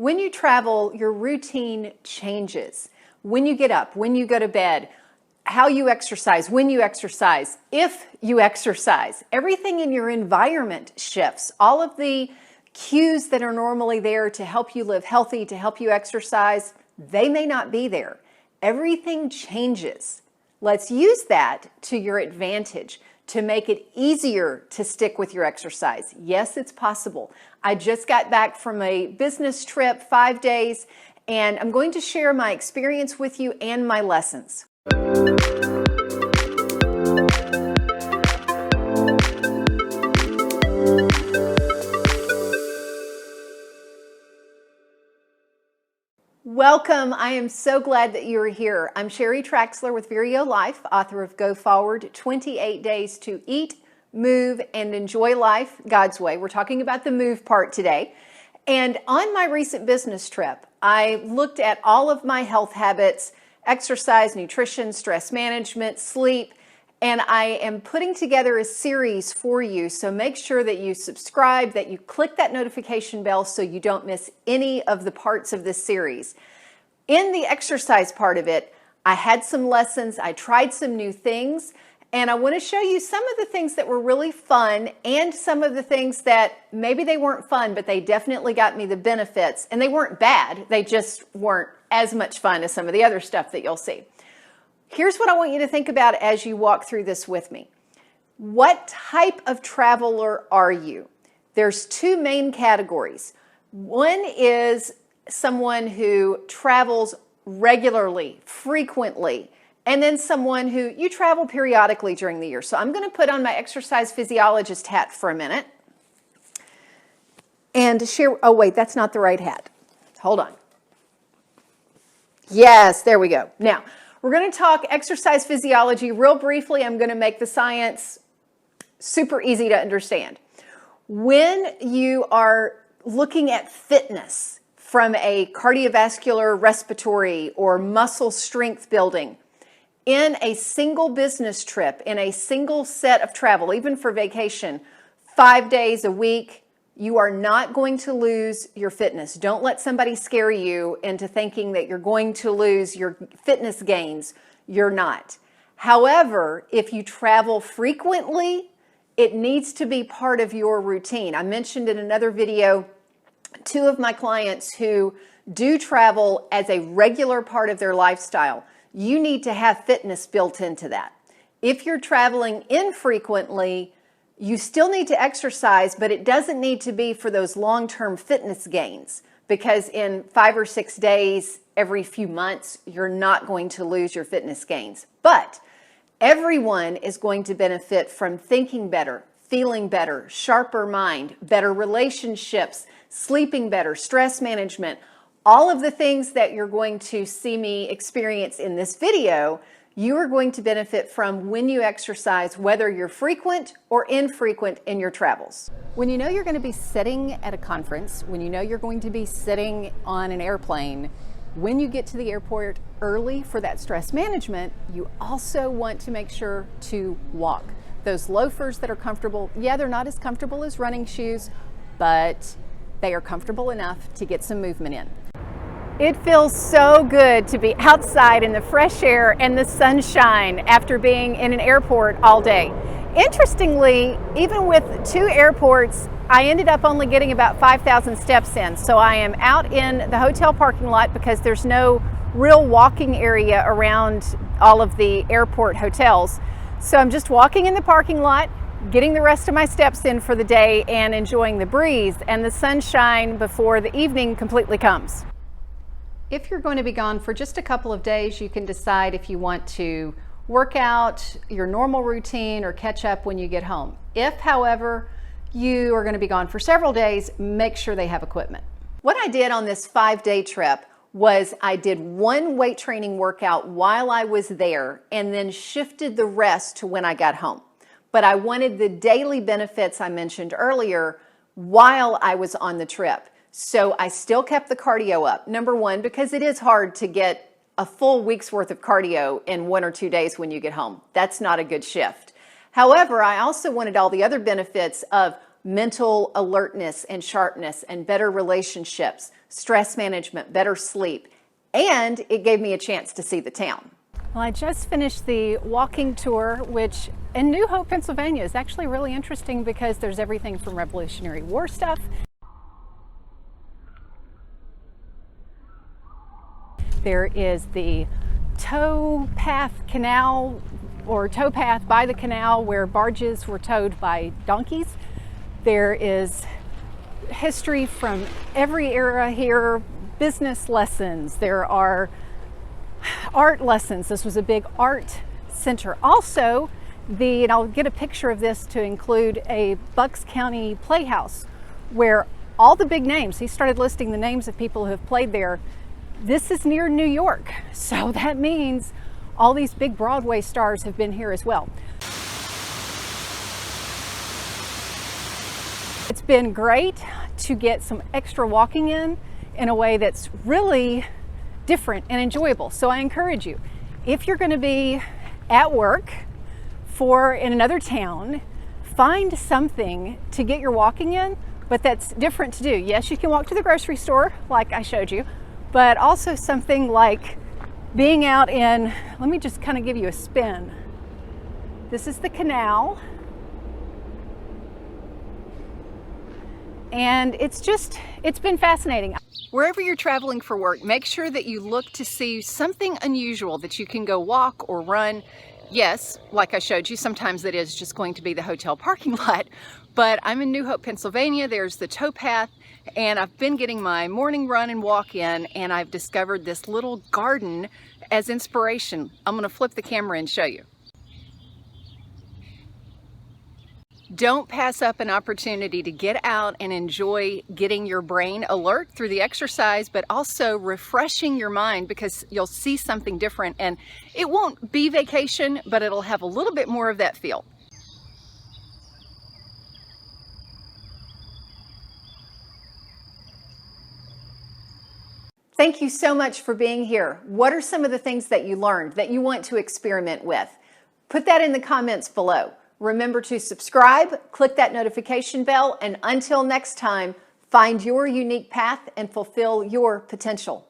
When you travel, your routine changes. When you get up, when you go to bed, how you exercise, when you exercise, if you exercise, everything in your environment shifts. All of the cues that are normally there to help you live healthy, to help you exercise, they may not be there. Everything changes. Let's use that to your advantage to make it easier to stick with your exercise. Yes, it's possible. I just got back from a business trip, 5 days, and I'm going to share my experience with you and my lessons. Welcome. I am so glad that you are here. I'm Sherry Traxler with Vireo Life, author of Go Forward, 28 Days to Eat, Move, and Enjoy Life God's Way. We're talking about the move part today. And on my recent business trip, I looked at all of my health habits, exercise, nutrition, stress management, sleep, and I am putting together a series for you. So make sure that you subscribe, that you click that notification bell so you don't miss any of the parts of this series. In the exercise part of it, I had some lessons, I tried some new things, and I want to show you some of the things that were really fun and some of the things that maybe they weren't fun, but they definitely got me the benefits. And they weren't bad, they just weren't as much fun as some of the other stuff that you'll see. Here's what I want you to think about as you walk through this with me. What type of traveler are you? There's two main categories. One is someone who travels regularly, frequently, and then someone who you travel periodically during the year. So I'm going to put on my exercise physiologist hat for a minute and share. Oh, wait, that's not the right hat. Hold on. Yes, there we go. Now, we're going to talk exercise physiology real briefly. I'm going to make the science super easy to understand. When you are looking at fitness from a cardiovascular, respiratory, or muscle strength building, in a single business trip, in a single set of travel, even for vacation, 5 days a week, you are not going to lose your fitness. Don't let somebody scare you into thinking that you're going to lose your fitness gains. You're not. However, if you travel frequently, it needs to be part of your routine. I mentioned in another video, 2 of my clients who do travel as a regular part of their lifestyle. You need to have fitness built into that. If you're traveling infrequently, you still need to exercise, but it doesn't need to be for those long-term fitness gains, because in 5 or 6 days, every few months, you're not going to lose your fitness gains. But everyone is going to benefit from thinking better, feeling better, sharper mind, better relationships, sleeping better, stress management, all of the things that you're going to see me experience in this video, you are going to benefit from when you exercise, whether you're frequent or infrequent in your travels. When you know you're going to be sitting at a conference, when you know you're going to be sitting on an airplane, when you get to the airport early for that stress management, you also want to make sure to walk. Those loafers that are comfortable, yeah, they're not as comfortable as running shoes, but they are comfortable enough to get some movement in. It feels so good to be outside in the fresh air and the sunshine after being in an airport all day. Interestingly, even with 2 airports, I ended up only getting about 5,000 steps in. So I am out in the hotel parking lot because there's no real walking area around all of the airport hotels. So I'm just walking in the parking lot, getting the rest of my steps in for the day and enjoying the breeze and the sunshine before the evening completely comes. If you're going to be gone for just a couple of days, you can decide if you want to work out your normal routine or catch up when you get home. If, however, you are going to be gone for several days, make sure they have equipment. What I did on this 5-day trip was I did 1 weight training workout while I was there and then shifted the rest to when I got home. But I wanted the daily benefits I mentioned earlier while I was on the trip. So I still kept the cardio up. Number 1, because it is hard to get a full week's worth of cardio in 1 or 2 days when you get home. That's not a good shift. However, I also wanted all the other benefits of mental alertness and sharpness and better relationships. stress management, better sleep, and it gave me a chance to see the town. Well, I just finished the walking tour, which in New Hope, Pennsylvania is actually really interesting because there's everything from Revolutionary War stuff. There is the Towpath Canal, or Towpath by the canal, where barges were towed by donkeys. There is history from every era here, business lessons. There are art lessons. This was a big art center. Also, and I'll get a picture of this to include a Bucks County Playhouse where all the big names, he started listing the names of people who have played there. This is near New York, so that means all these big Broadway stars have been here as well. It's been great to get some extra walking in a way that's really different and enjoyable. So I encourage you, if you're going to be at work in another town, find something to get your walking in, but that's different to do. Yes, you can walk to the grocery store like I showed you, but also something like being out in, let me just kind of give you a spin. This is the canal. And it's been fascinating. Wherever you're traveling for work, make sure that you look to see something unusual that you can go walk or run. Yes, like I showed you, sometimes that is just going to be the hotel parking lot, but I'm in New Hope, Pennsylvania. There's the Towpath, and I've been getting my morning run and walk in, and I've discovered this little garden as inspiration. I'm going to flip the camera and show you. Don't pass up an opportunity to get out and enjoy getting your brain alert through the exercise, but also refreshing your mind, because you'll see something different, and it won't be vacation, but it'll have a little bit more of that feel. Thank you so much for being here. What are some of the things that you learned that you want to experiment with? Put that in the comments below. Remember to subscribe, click that notification bell, and until next time, find your unique path and fulfill your potential.